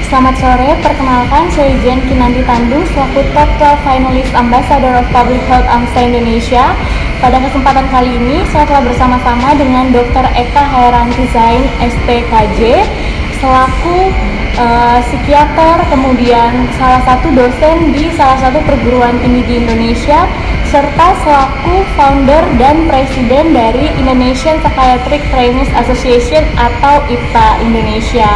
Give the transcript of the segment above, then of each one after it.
Selamat sore, perkenalkan saya Jen Kinanti Tandung selaku Top 12 Finalist Ambassador of Public Health AMSA Indonesia. Pada kesempatan kali ini, saya telah bersama-sama dengan Dr. Eka Hairanti Zain, SPKJ, selaku psikiater, kemudian salah satu dosen di salah satu perguruan tinggi di Indonesia, serta selaku founder dan presiden dari Indonesian Psychiatric Trainees Association atau IPTA Indonesia.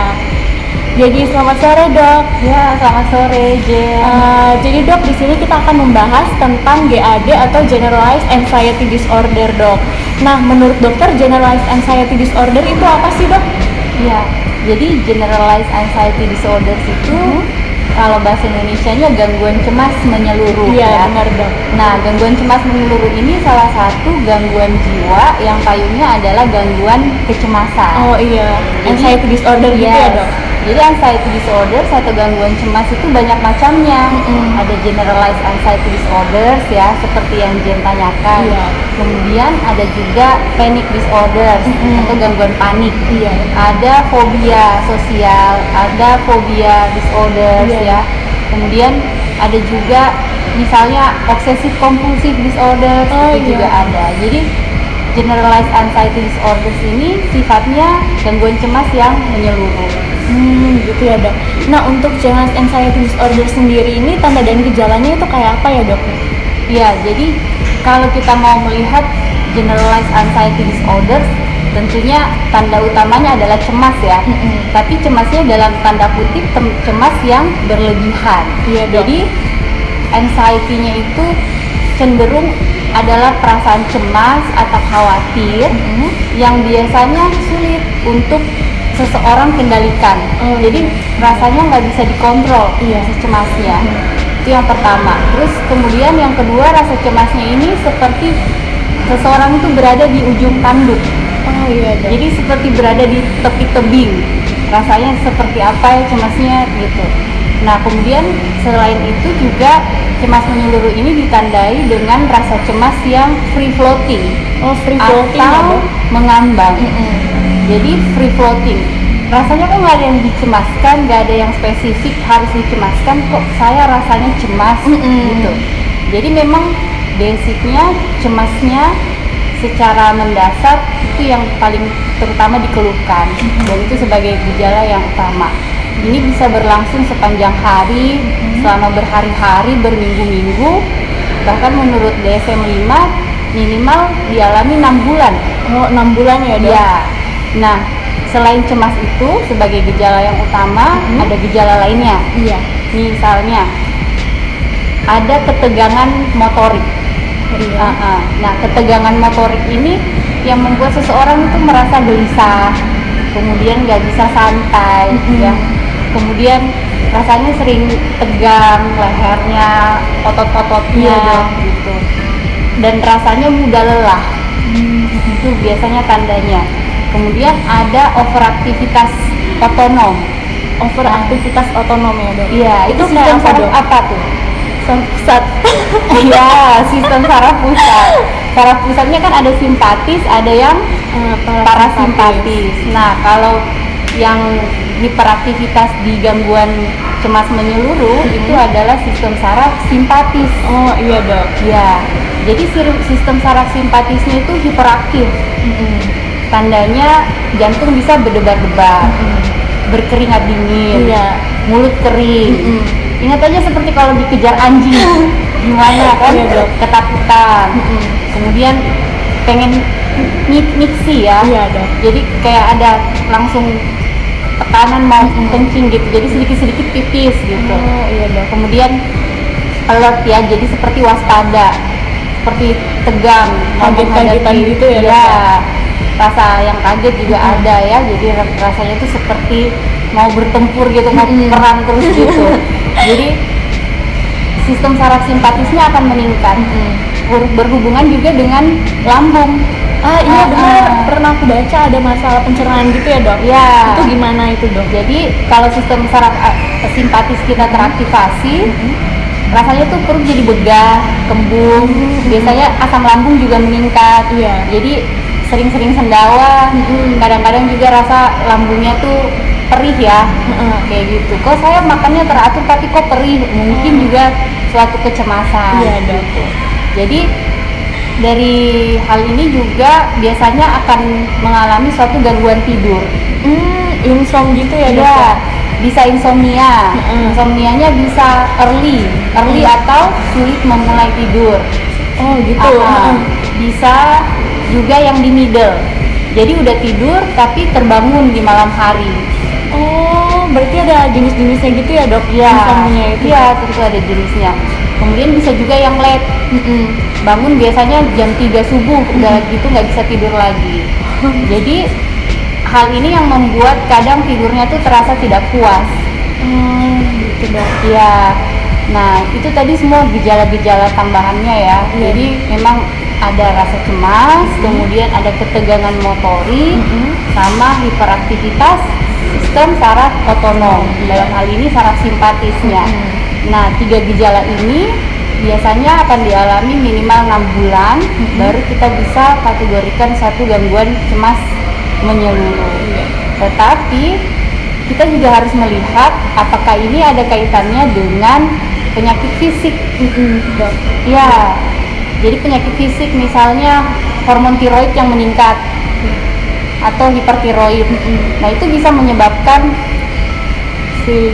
Jadi selamat sore dok. Ya, selamat sore Jen. Jadi dok, di sini kita akan membahas tentang GAD atau Generalized Anxiety Disorder dok. Nah, menurut dokter Generalized Anxiety Disorder itu apa sih dok? Ya, jadi Generalized Anxiety Disorder itu kalau bahasa Indonesianya gangguan cemas menyeluruh. Iya, benar dok. Nah, gangguan cemas menyeluruh ini salah satu gangguan jiwa yang payungnya adalah gangguan kecemasan. Oh iya, anxiety disorder gitu ya dok? Jadi anxiety disorder atau gangguan cemas itu banyak macamnya. Ada generalized anxiety disorders ya, seperti yang Jen tanyakan. Iya. Kemudian ada juga panic disorder atau gangguan panik. Iya. Ada fobia sosial, ada fobia disorders ya. Kemudian ada juga misalnya obsessive compulsive disorders itu juga ada. Jadi generalized anxiety disorders ini sifatnya gangguan cemas yang menyeluruh. Gitu ya dok. Nah, untuk generalized anxiety disorder sendiri ini tanda dan gejalanya itu kayak apa ya dok? Iya, jadi kalau kita mau melihat generalized anxiety disorders, tentunya tanda utamanya adalah cemas ya. Tapi cemasnya dalam tanda kutip cemas yang berlebihan. Iya dok. Jadi anxiety-nya itu cenderung adalah perasaan cemas atau khawatir yang biasanya sulit untuk seseorang kendalikan. Jadi rasanya nggak bisa dikontrol si cemasnya. Itu yang pertama. Terus kemudian yang kedua, rasa cemasnya ini seperti seseorang itu berada di ujung tanduk. Oh iya dok. Jadi seperti berada di tepi tebing. Rasanya seperti apa ya cemasnya gitu. Nah, kemudian selain itu juga cemas menyeluruh ini ditandai dengan rasa cemas yang free floating. Oh, free floating atau ya, mengambang. Jadi free floating. Rasanya kok nggak ada yang dicemaskan, nggak ada yang spesifik harus dicemaskan, kok saya rasanya cemas gitu. Jadi memang basicnya cemasnya secara mendasar itu yang paling terutama dikeluhkan, dan itu sebagai gejala yang utama. Ini bisa berlangsung sepanjang hari, selama berhari-hari, berminggu-minggu, bahkan menurut DSM-5 minimal dialami 6 bulan. Oh, 6 bulan ya dok? Ya. Nah, selain cemas itu sebagai gejala yang utama, ada gejala lainnya. Iya. Misalnya ada ketegangan motorik. Nah, ketegangan motorik ini yang membuat seseorang itu merasa gelisah, kemudian nggak bisa santai, ya. Kemudian rasanya sering tegang lehernya, otot-ototnya, gitu. Dan rasanya mudah lelah. Itu biasanya tandanya. Kemudian ada overaktivitas otonom. Overaktivitas otonom ya dok? Iya, itu sistem saraf apa tuh? Saraf pusat. Iya, sistem saraf pusat. Saraf pusatnya kan ada simpatis, ada yang parasimpatis. Nah, kalau yang hiperaktivitas di gangguan cemas menyeluruh itu adalah sistem saraf simpatis. Oh iya dok. Ya, jadi sistem saraf simpatisnya itu hiperaktif. Tandanya jantung bisa berdebar-debar, berkeringat dingin, mulut kering. Ingat aja seperti kalau dikejar anjing, gimana kan? Ketakutan. Kemudian pengen miksi ya. Iya dok. Jadi kayak ada langsung tekanan mau kencing gitu. Jadi sedikit-sedikit pipis gitu. Oh iya dok. Kemudian alert ya, jadi seperti waspada, seperti tegang, kaget-kagetan gitu ya dok? Ya, rasa yang kaget juga ada ya, jadi rasanya itu seperti mau bertempur gitu, mau perang terus gitu. Jadi sistem saraf simpatisnya akan meningkat, berhubungan juga dengan lambung. Iya benar, pernah aku baca ada masalah pencernaan gitu ya dok? Ya. Itu gimana itu dok? Jadi kalau sistem saraf simpatis kita teraktivasi, rasanya tuh perut jadi begah, kembung, biasanya asam lambung juga meningkat. Jadi sering-sering sendawa, kadang-kadang juga rasa lambungnya tuh perih ya, kayak gitu. Kok saya makannya teratur tapi kok perih, mungkin juga suatu kecemasan. Iya, Dok. Gitu. Jadi dari hal ini juga biasanya akan mengalami suatu gangguan tidur. Insomnia gitu ya, Dok? Ya, bisa insomnia. Insomnianya bisa early atau sulit memulai tidur. Oh gitu. Bisa juga yang di middle. Jadi udah tidur tapi terbangun di malam hari. Oh, berarti ada jenis-jenisnya gitu ya, Dok? Ya, Insomnia itu. iya tentu ada jenisnya. Kemudian bisa juga yang late. Bangun biasanya jam 3 subuh, udah gitu nggak bisa tidur lagi. Jadi hal ini yang membuat kadang tidurnya tuh terasa tidak puas. Gitu, Dok. Iya. Nah, itu tadi semua gejala-gejala tambahannya ya. Jadi memang ada rasa cemas, kemudian ada ketegangan motorik, sama hiperaktivitas sistem saraf otonom. Dalam hal ini saraf simpatisnya. Nah, 3 gejala ini biasanya akan dialami minimal 6 bulan, baru kita bisa kategorikan satu gangguan cemas menyeluruh. Tetapi kita juga harus melihat apakah ini ada kaitannya dengan penyakit fisik. Ya, jadi penyakit fisik misalnya hormon tiroid yang meningkat atau hipertiroid. Nah, itu bisa menyebabkan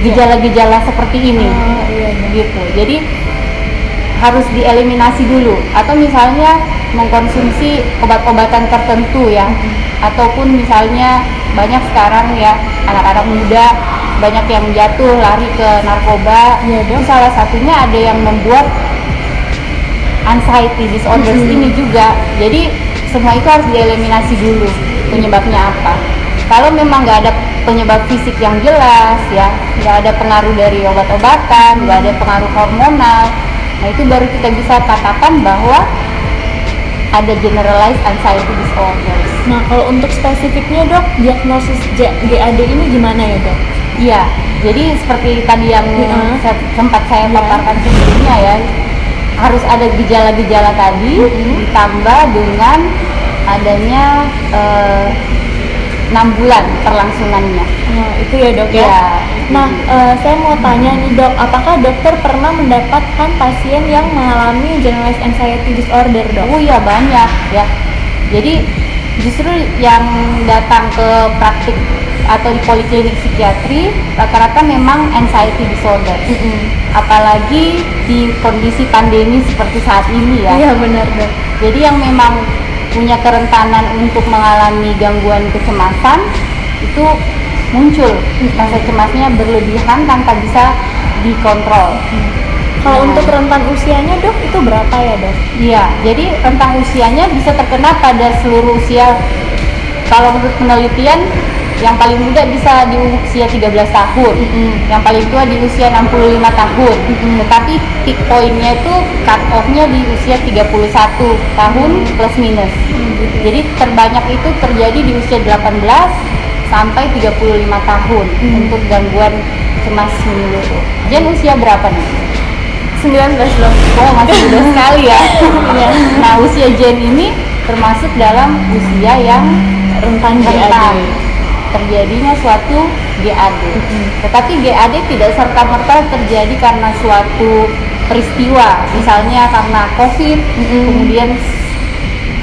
gejala-gejala seperti ini. Gitu. Jadi harus dieliminasi dulu, atau misalnya mengkonsumsi obat-obatan tertentu ya, ataupun misalnya banyak sekarang ya anak-anak muda banyak yang jatuh lari ke narkoba. Itu salah satunya ada yang membuat anxiety disorders ini juga. Jadi semua itu harus dieliminasi dulu penyebabnya apa. Kalau memang nggak ada penyebab fisik yang jelas ya, nggak ada pengaruh dari obat-obatan, nggak ada pengaruh hormonal, nah itu baru kita bisa katakan bahwa ada generalized anxiety disorders. Nah, kalau untuk spesifiknya, Dok, diagnosis GAD ini gimana ya, Dok? Iya, jadi seperti tadi yang sempat saya paparkan sebelumnya ya, harus ada gejala-gejala tadi ditambah dengan adanya 6 bulan perlangsungannya. Nah, itu ya, Dok ya. Nah, saya mau tanya nih, Dok, apakah dokter pernah mendapatkan pasien yang mengalami generalized anxiety disorder, Dok? Oh iya, banyak ya. Jadi justru yang datang ke praktik atau di poliklinik psikiatri rata-rata memang anxiety disorder. Apalagi di kondisi pandemi seperti saat ini ya. Iya, benar, Dok. Jadi yang memang punya kerentanan untuk mengalami gangguan kecemasan itu muncul rasa cemasnya berlebihan tanpa bisa dikontrol. Kalau untuk rentang usianya, Dok, itu berapa ya, Dok? Iya, jadi rentang usianya bisa terkena pada seluruh usia. Kalau menurut penelitian yang paling muda bisa di usia 13 tahun, yang paling tua di usia 65 tahun. Tetapi peak point-nya itu cut off-nya di usia 31 tahun plus minus. Jadi terbanyak itu terjadi di usia 18 sampai 35 tahun untuk gangguan cemas menyeluruh. Jen usia berapa nih? 19, Dok. Oh, masih muda sekali ya. Nah, usia Jen ini termasuk dalam usia yang rentan GAD. Terjadinya suatu GAD. Tetapi GAD tidak serta-merta terjadi karena suatu peristiwa, misalnya karena COVID, kemudian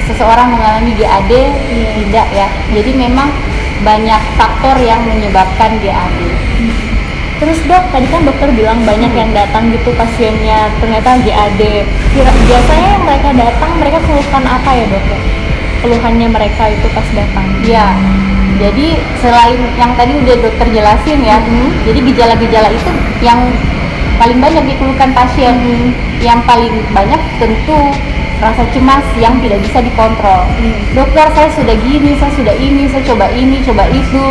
seseorang mengalami GAD, tidak ya. Jadi memang banyak faktor yang menyebabkan GAD. Terus, Dok, tadi kan dokter bilang banyak yang datang gitu pasiennya ternyata GAD. Biasanya yang mereka datang, mereka keluhkan apa ya, Dok? Keluhannya mereka itu pas datang. Iya. Jadi selain yang tadi udah dokter jelasin ya, jadi gejala-gejala itu yang paling banyak dikeluhkan pasien. Yang paling banyak tentu rasa cemas yang tidak bisa dikontrol. Dokter, saya sudah gini, saya sudah ini, saya coba ini, coba itu,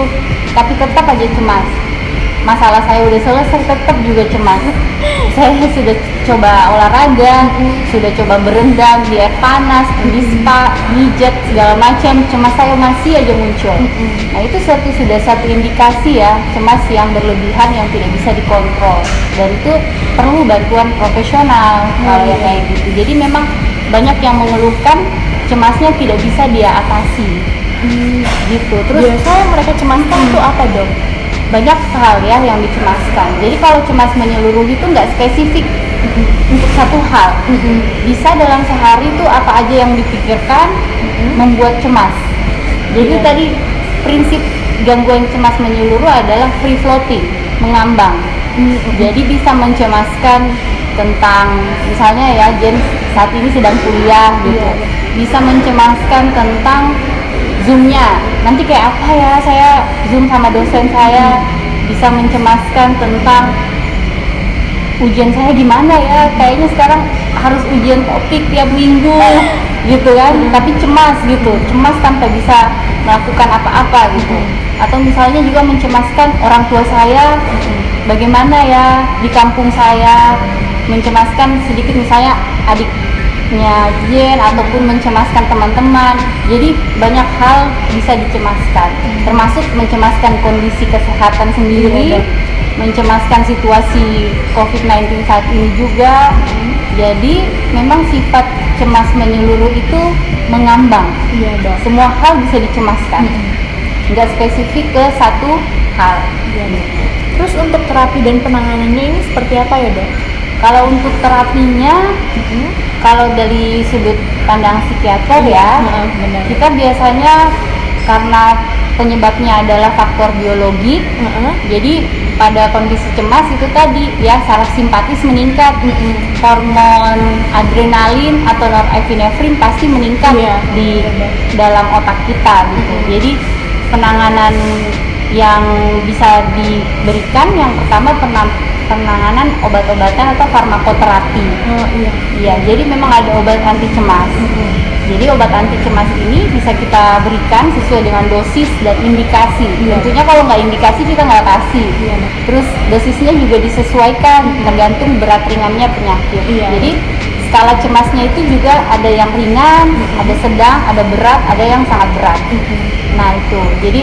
tapi tetap aja cemas. Masalah saya udah selesai, tetap juga cemas. Saya sudah coba olahraga, sudah coba berendam di air panas, di spa, pijat segala macam, cemas saya masih aja muncul. Nah, itu sudah satu indikasi ya, cemas yang berlebihan yang tidak bisa dikontrol, dan itu perlu bantuan profesional kalau yang kayak gitu. Jadi memang banyak yang mengeluhkan cemasnya tidak bisa dia atasi. Gitu. Terus biasanya mereka cemaskan itu apa, Dok? banyak hal ya yang dicemaskan. Jadi kalau cemas menyeluruh itu nggak spesifik untuk satu hal. Bisa dalam sehari itu apa aja yang dipikirkan membuat cemas. Jadi tadi prinsip gangguan cemas menyeluruh adalah free floating, mengambang. Jadi bisa mencemaskan tentang misalnya ya Jen saat ini sedang kuliah gitu. Bisa mencemaskan tentang Zoom-nya, nanti kayak apa ya saya Zoom sama dosen saya. Bisa mencemaskan tentang ujian saya gimana ya, kayaknya sekarang harus ujian topik tiap minggu gitu kan, tapi cemas gitu, cemas tanpa bisa melakukan apa-apa gitu. Atau misalnya juga mencemaskan orang tua saya, bagaimana ya di kampung saya, mencemaskan sedikit misalnya adiknya Jen, ataupun mencemaskan teman-teman. Jadi banyak hal bisa dicemaskan, termasuk mencemaskan kondisi kesehatan sendiri, mencemaskan situasi COVID-19 saat ini juga. Jadi memang sifat cemas menyeluruh itu mengambang. Semua hal bisa dicemaskan, nggak spesifik ke satu hal. Terus untuk terapi dan penanganannya ini seperti apa ya dok? Kalau untuk terapinya, kalau dari sudut pandang psikiater ya, kita biasanya karena penyebabnya adalah faktor biologi, jadi pada kondisi cemas itu tadi ya saraf simpatis meningkat, hormon adrenalin atau norepinefrin pasti meningkat di dalam otak kita gitu. Jadi penanganan yang bisa diberikan yang pertama penanganan obat-obatan atau farmakoterapi. Iya, jadi memang ada obat anti cemas. Jadi obat anti cemas ini bisa kita berikan sesuai dengan dosis dan indikasi. Tentunya kalau nggak indikasi kita nggak kasih. Terus dosisnya juga disesuaikan tergantung berat ringannya penyakit. Jadi skala cemasnya itu juga ada yang ringan, ada sedang, ada berat, ada yang sangat berat. Nah itu, jadi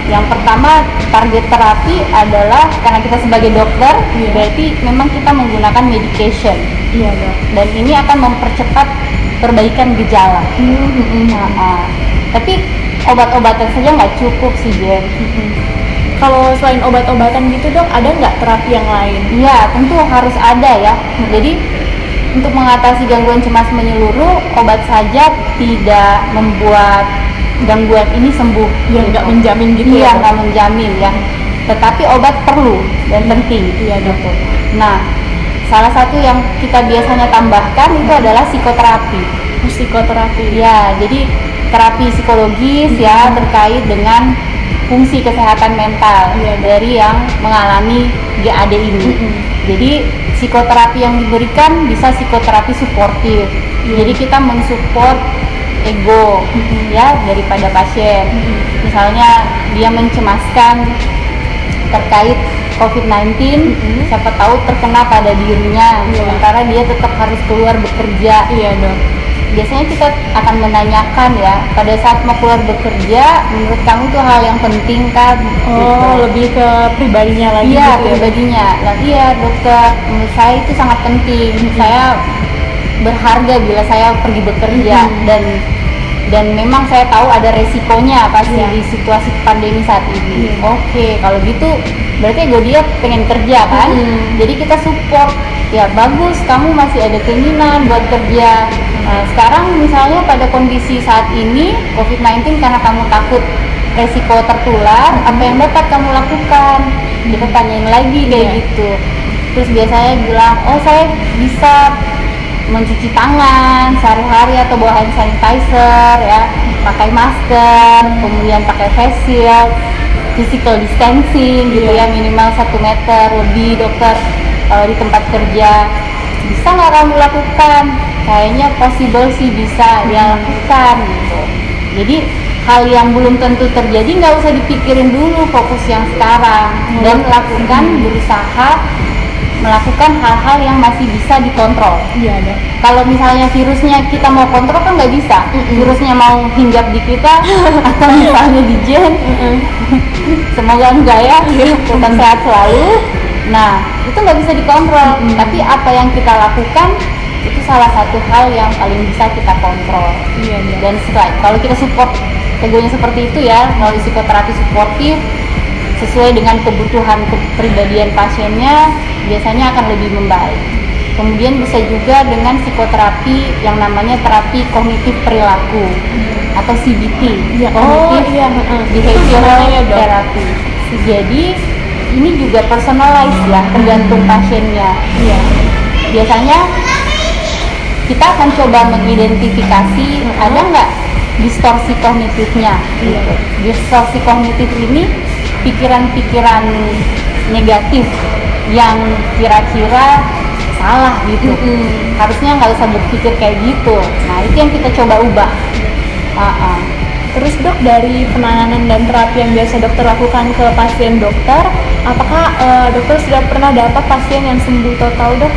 yang pertama target terapi adalah karena kita sebagai dokter, berarti memang kita menggunakan medication. Dan ini akan mempercepat perbaikan gejala. Tapi obat-obatan saja nggak cukup sih Jen. Kalau selain obat-obatan gitu dok, ada nggak terapi yang lain? Iya, tentu harus ada ya. Jadi untuk mengatasi gangguan cemas menyeluruh, obat saja tidak membuat gangguan ini sembuh. Nggak menjamin gitu ya? ya? Nggak menjamin ya. Tetapi obat perlu dan penting. Gitu. Nah, salah satu yang kita biasanya tambahkan itu adalah psikoterapi. Psikoterapi. Ya, jadi terapi psikologis ya terkait dengan fungsi kesehatan mental dari yang mengalami GAD ini. Jadi psikoterapi yang diberikan bisa psikoterapi suportif. Jadi kita mensupport ego ya daripada pasien. Misalnya dia mencemaskan terkait COVID-19, siapa tahu terkena pada dirinya, sementara dia tetap harus keluar bekerja. Biasanya kita akan menanyakan ya, pada saat mau keluar bekerja, menurut kamu itu hal yang penting kan? Lebih ke pribadinya lagi. Iya, gitu pribadinya. Iya dokter, menurut saya itu sangat penting. Saya berharga bila saya pergi bekerja dan memang saya tahu ada resikonya pasti di situasi pandemi saat ini. Oke, kalau gitu berarti dia pengen kerja kan? Jadi kita support, ya bagus, kamu masih ada keinginan buat kerja. Nah, sekarang misalnya pada kondisi saat ini COVID-19 karena kamu takut resiko tertular, apa yang dapat kamu lakukan? Kita tanyain lagi kayak gitu. Terus biasanya bilang, oh saya bisa mencuci tangan sehari-hari atau bawa hand sanitizer ya, pakai masker, kemudian pakai face shield, physical distancing gitu ya, minimal 1 meter lebih dokter di tempat kerja. Bisa nggak kamu lakukan? Kayaknya possible sih bisa ya lakukan gitu. Jadi hal yang belum tentu terjadi nggak usah dipikirin dulu, fokus yang sekarang dan lakukan, berusaha melakukan hal-hal yang masih bisa dikontrol. Kalau misalnya virusnya kita mau kontrol kan nggak bisa. Virusnya mau hinggap di kita atau misalnya di Jen, semoga enggak ya, tetap sehat selalu. Nah itu nggak bisa dikontrol. Tapi apa yang kita lakukan itu salah satu hal yang paling bisa kita kontrol. Dan kalau kita support egonya seperti itu ya, melalui psikoterapi suportif, sesuai dengan kebutuhan kepribadian pasiennya, biasanya akan lebih membaik. Kemudian bisa juga dengan psikoterapi yang namanya terapi kognitif perilaku atau CBT, Cognitive Behavioral Therapy. Jadi ini juga personalized ya, tergantung pasiennya. Biasanya kita akan coba mengidentifikasi ada nggak distorsi kognitifnya. Distorsi kognitif ini pikiran-pikiran negatif yang kira-kira salah gitu. Harusnya nggak usah berpikir kayak gitu. Nah, itu yang kita coba ubah. Terus dok, dari penanganan dan terapi yang biasa dokter lakukan ke pasien dokter, apakah dokter sudah pernah dapat pasien yang sembuh total dok?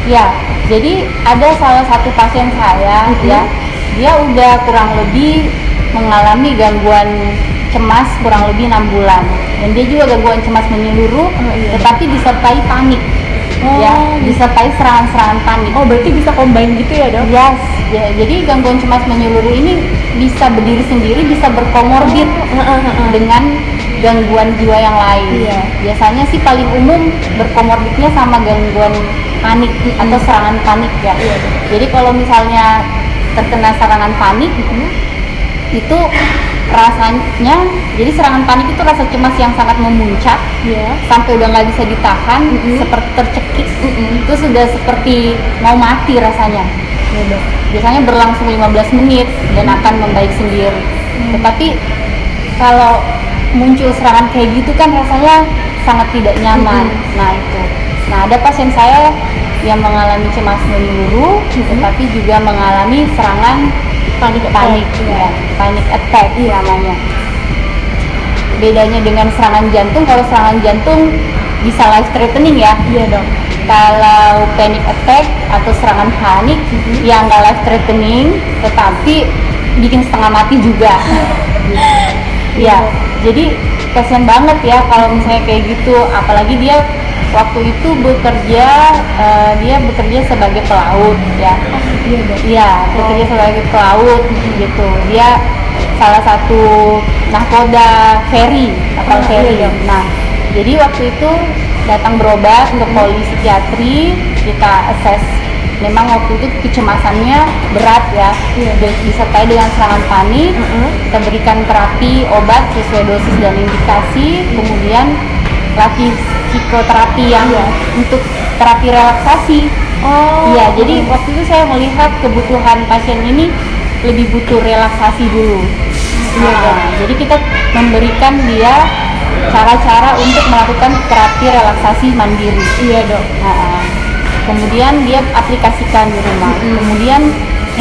Ya, jadi ada salah satu pasien saya ya, dia udah kurang lebih mengalami gangguan cemas kurang lebih 6 bulan, dan dia juga gangguan cemas menyeluruh, tetapi disertai panik. Disertai serangan-serangan panik. Berarti bisa combine gitu ya dok? Yes, jadi gangguan cemas menyeluruh ini bisa berdiri sendiri, bisa berkomorbid dengan gangguan jiwa yang lain. Biasanya sih paling umum berkomorbidnya sama gangguan panik atau serangan panik ya. Jadi kalau misalnya terkena serangan panik, itu rasanya, jadi serangan panik itu rasa cemas yang sangat memuncak, sampai udah nggak bisa ditahan, seperti tercekik, itu sudah seperti mau mati rasanya. Biasanya berlangsung 15 menit dan akan membaik sendiri. Tetapi kalau muncul serangan kayak gitu kan rasanya sangat tidak nyaman. Nah, ada pasien saya yang mengalami cemas menyeluruh, tetapi juga mengalami serangan panik attack namanya. Bedanya dengan serangan jantung, kalau serangan jantung bisa life threatening ya. Kalau panic attack atau serangan panik yang nggak life threatening, tetapi bikin setengah mati juga. Jadi kasian banget ya kalau misalnya kayak gitu, apalagi dia waktu itu bekerja sebagai pelaut ya. Bekerja sebagai pelaut gitu. Dia salah satu nahkoda ferry, kapal ferry. Nah, jadi waktu itu datang berobat ke polipsikiatri, kita assess. Memang waktu itu kecemasannya berat ya, disertai dengan serangan panik. Kita berikan terapi obat sesuai dosis dan indikasi, kemudian latih psikoterapi yang untuk terapi relaksasi. Jadi waktu itu saya melihat kebutuhan pasien ini lebih butuh relaksasi dulu. Jadi kita memberikan dia cara-cara untuk melakukan terapi relaksasi mandiri. Kemudian dia aplikasikan di rumah. Kemudian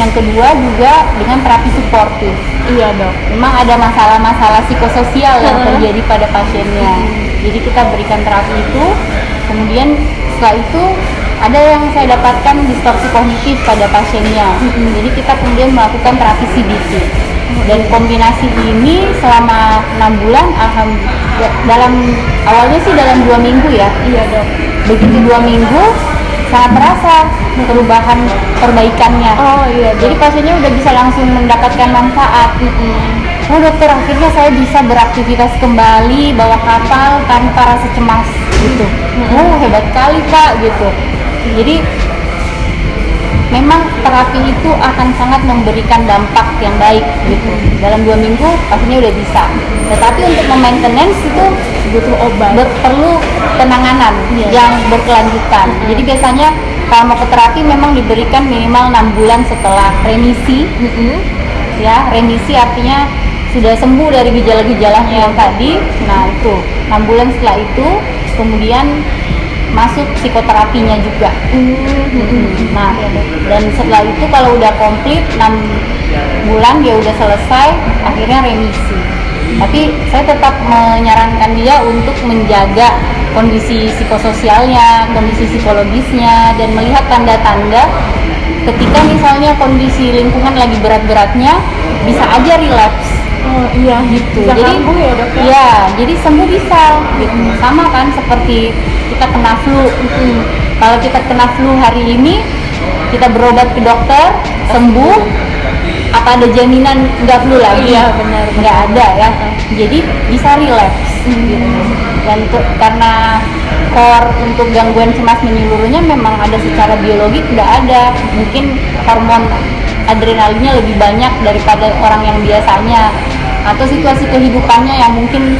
yang kedua juga dengan terapi suportif. Memang ada masalah-masalah psikososial yang terjadi pada pasiennya. Jadi kita berikan terapi itu. Kemudian setelah itu ada yang saya dapatkan distorsi kognitif pada pasiennya. Jadi kita kemudian melakukan terapi CBT. Dan kombinasi ini selama 6 bulan, alhamdulillah, awalnya sih dalam 2 minggu ya. Begitu 2 minggu sangat terasa perubahan perbaikannya. Jadi pasiennya udah bisa langsung mendapatkan manfaat. Dokter, akhirnya saya bisa beraktivitas kembali, bawa kapal tanpa rasa cemas gitu. Hebat kali Pak gitu. Jadi memang terapi itu akan sangat memberikan dampak yang baik gitu. Dalam 2 minggu pasiennya udah bisa. Tetapi untuk maintenance itu butuh obat, perlu penanganan yang berkelanjutan. Jadi biasanya kalau mau ke terapi memang diberikan minimal 6 bulan setelah remisi. Remisi artinya sudah sembuh dari gejala-gejalanya yang tadi. Nah, itu 6 bulan setelah itu kemudian masuk psikoterapinya juga. Nah, dan setelah itu kalau udah komplit 6 bulan dia udah selesai, akhirnya remisi. Tapi saya tetap menyarankan dia untuk menjaga kondisi psikososialnya, kondisi psikologisnya, dan melihat tanda-tanda ketika misalnya kondisi lingkungan lagi berat-beratnya, bisa aja relapse. Gitu. Bisa jadi kambuh ya dok ya? Jadi sembuh bisa gitu. Sama kan seperti kita kena flu. Kalau kita kena flu hari ini, kita berobat ke dokter, sembuh, apa ada jaminan nggak flu lagi? Benar. Nggak ada ya. Jadi bisa relapse gitu. Dan karena core untuk gangguan cemas menyeluruhnya memang ada secara biologi, tidak ada. Mungkin hormon adrenalinnya lebih banyak daripada orang yang biasanya, atau situasi kehidupannya yang mungkin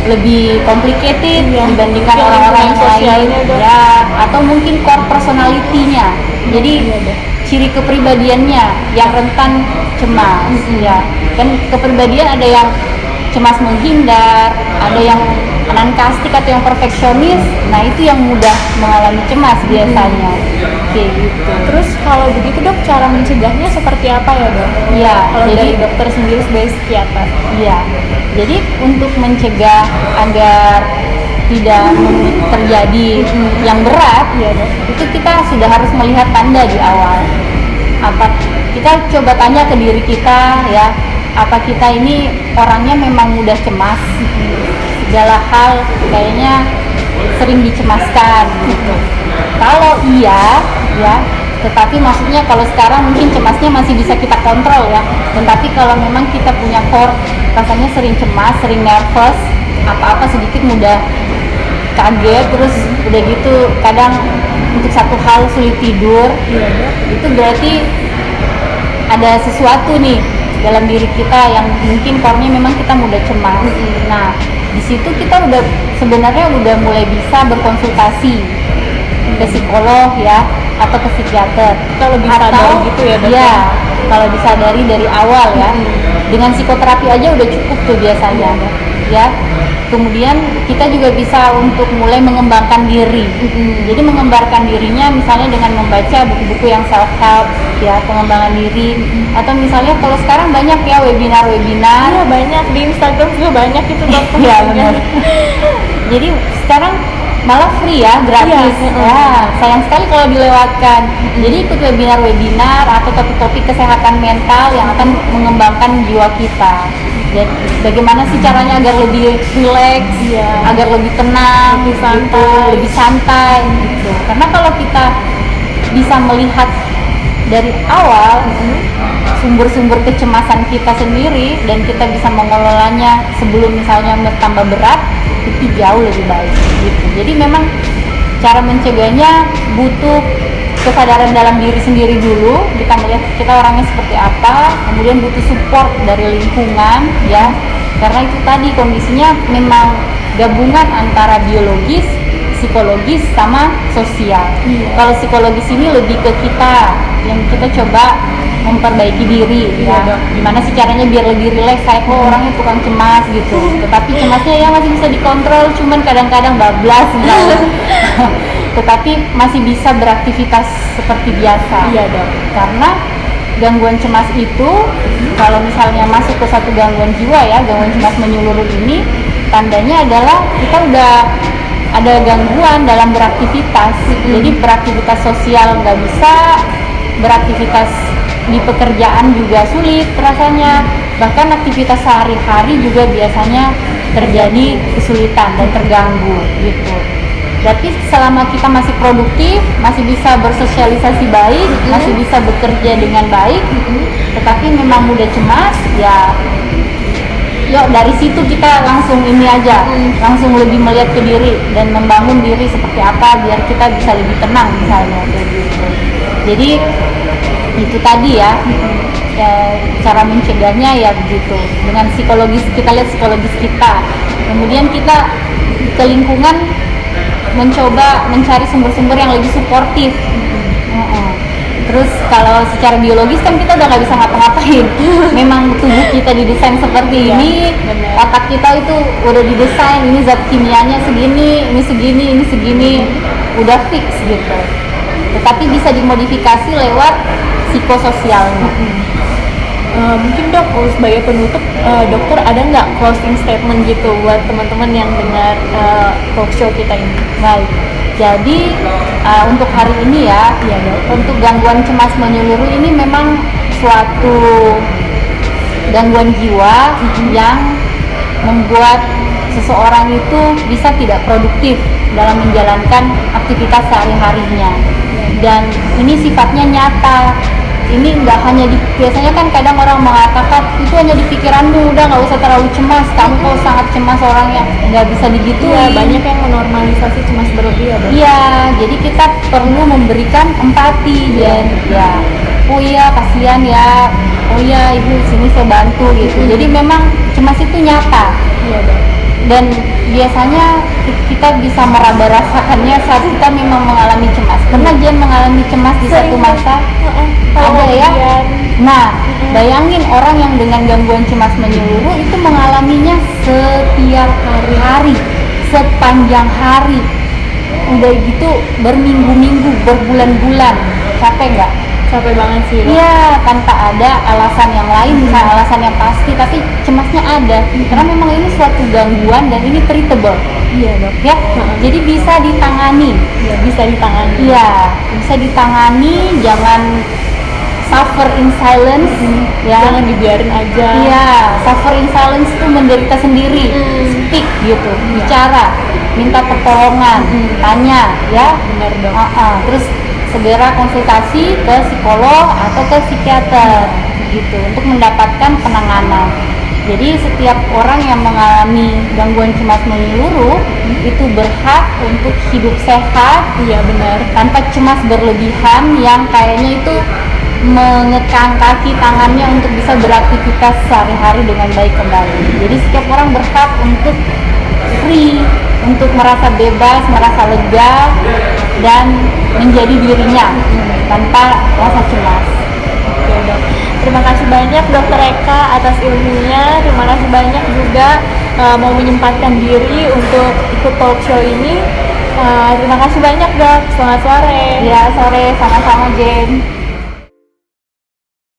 lebih complicated dibandingkan orang-orang yang lain ya, atau mungkin core personality-nya, jadi ciri kepribadiannya yang rentan cemas ya. Kan kepribadian ada yang cemas menghindar, ada yang narkistik atau yang perfeksionis. Nah itu yang mudah mengalami cemas biasanya. Kayak gitu. Terus kalau begitu dok, cara mencegahnya seperti apa ya dok? Iya. Kalau Jadi dari dokter sendiri sebagai psikiater. Iya. Jadi untuk mencegah agar tidak terjadi yang berat, itu kita sudah harus melihat tanda di awal. Apa kita coba tanya ke diri kita ya, apa kita ini orangnya memang mudah cemas, segala hal kayaknya sering dicemaskan gitu. Kalau iya ya, tetapi maksudnya kalau sekarang mungkin cemasnya masih bisa kita kontrol ya, tetapi kalau memang kita punya core rasanya sering cemas, sering nervous, apa-apa sedikit mudah kaget, terus udah gitu kadang untuk satu hal sulit tidur, itu berarti ada sesuatu nih dalam diri kita yang mungkin core-nya memang kita mudah cemas. Nah di situ kita udah sebenarnya udah mulai bisa berkonsultasi ke psikolog ya, atau ke psikiater. Kalau bisa atau gitu ya dok? Ya, kalau disadari dari awal ya, dengan psikoterapi aja udah cukup tuh biasanya ya. Kemudian kita juga bisa untuk mulai mengembangkan diri. Jadi mengembangkan dirinya misalnya dengan membaca buku-buku yang self help ya, pengembangan diri, atau misalnya kalau sekarang banyak ya webinar-webinar. Iya banyak, di Instagram juga banyak itu dok. Iya benar. Jadi sekarang malah free ya, gratis. Ya, sayang sekali kalau dilewatkan. Jadi ikut webinar-webinar atau topik-topik kesehatan mental yang akan mengembangkan jiwa kita. Jadi bagaimana sih caranya agar lebih rileks, agar lebih tenang, lebih santai gitu. Karena kalau kita bisa melihat dari awal sumber-sumber kecemasan kita sendiri dan kita bisa mengelolanya sebelum misalnya bertambah berat, itu jauh lebih baik gitu. Jadi memang cara mencegahnya butuh kesadaran dalam diri sendiri dulu, kita melihat kita orangnya seperti apa, kemudian butuh support dari lingkungan ya, karena itu tadi kondisinya memang gabungan antara biologis, psikologis sama sosial. Kalau psikologis ini lebih ke kita yang kita coba memperbaiki diri ya, gimana sih caranya biar lebih rileks. Saya kok orangnya tukang cemas gitu, tetapi cemasnya ya masih bisa dikontrol, cuman kadang-kadang bablas misalnya. Tetapi masih bisa beraktivitas seperti biasa. Iya dok. Karena gangguan cemas itu kalau misalnya masuk ke satu gangguan jiwa ya, gangguan cemas menyeluruh ini tandanya adalah kita udah ada gangguan dalam beraktivitas. Jadi beraktivitas sosial nggak bisa, beraktivitas di pekerjaan juga sulit rasanya, bahkan aktivitas sehari-hari juga biasanya terjadi kesulitan dan terganggu gitu. Berarti selama kita masih produktif, masih bisa bersosialisasi baik, masih bisa bekerja dengan baik, tetapi memang mudah cemas, ya yuk dari situ kita langsung ini aja, langsung lebih melihat ke diri dan membangun diri seperti apa biar kita bisa lebih tenang misalnya kayak gitu. Jadi itu tadi ya, cara mencegahnya ya begitu, dengan psikologis, kita lihat psikologis kita, kemudian kita ke lingkungan mencoba mencari sumber-sumber yang lebih suportif. Terus kalau secara biologis kan kita udah nggak bisa ngapa-ngapain. Memang tubuh kita didesain seperti ini, otak kita itu udah didesain, ini zat kimianya segini, ini segini, ini segini, udah fix gitu. Tetapi bisa dimodifikasi lewat psikososialnya. Mungkin dok, sebagai penutup, dokter ada nggak closing statement gitu buat teman-teman yang dengar talk show kita ini? Baik, jadi untuk hari ini ya, untuk gangguan cemas menyeluruh ini memang suatu gangguan jiwa yang membuat seseorang itu bisa tidak produktif dalam menjalankan aktivitas sehari-harinya, dan ini sifatnya nyata. ini nggak hanya biasanya kan kadang orang mengatakan itu hanya di pikiranmu, udah nggak usah terlalu cemas, kamu kok sangat cemas orangnya, nggak bisa digituin. Iya, banyak yang menormalisasi cemas berlebih ya, Dok. Iya, jadi kita perlu memberikan empati dan ya, oh iya kasihan ya, oh iya ibu sini saya bantu gitu. Jadi memang cemas itu nyata. Iya, Dok. Dan biasanya kita bisa meraba rasakannya saat kita memang mengalami cemas. Pernah Jen mengalami cemas di satu masa? Ada ya? Nah, bayangin orang yang dengan gangguan cemas menyeluruh itu mengalaminya setiap hari, sepanjang hari. Udah gitu berminggu-minggu, berbulan-bulan. Capek nggak? Capek banget sih, Dok. Iya, tanpa ada alasan yang lain, bukan alasan yang pasti, tapi cemasnya ada. Karena memang ini suatu gangguan dan ini treatable. Iya, Dok. Ya, jadi bisa ditangani. Iya, bisa ditangani. Iya, bisa ditangani, jangan suffer in silence, ya. Jangan dibiarin aja. Iya, suffer in silence itu menderita sendiri. Speak gitu, bicara, minta pertolongan, tanya, ya. Benar, Dok. Terus segera konsultasi ke psikolog atau ke psikiater gitu untuk mendapatkan penanganan. Jadi setiap orang yang mengalami gangguan cemas menyeluruh itu berhak untuk hidup sehat, Iya, benar. tanpa cemas berlebihan yang kayaknya itu mengekang kaki tangannya untuk bisa beraktivitas sehari-hari dengan baik kembali. Jadi setiap orang berhak untuk free, untuk merasa bebas, merasa lega dan menjadi dirinya tanpa rasa cemas. Oke, Dok. Terima kasih banyak Dokter Eka atas ilmunya. Terima kasih banyak juga mau menyempatkan diri untuk ikut talk show ini. Terima kasih banyak, Dok. Selamat sore. Ya, sore, sama-sama Jen.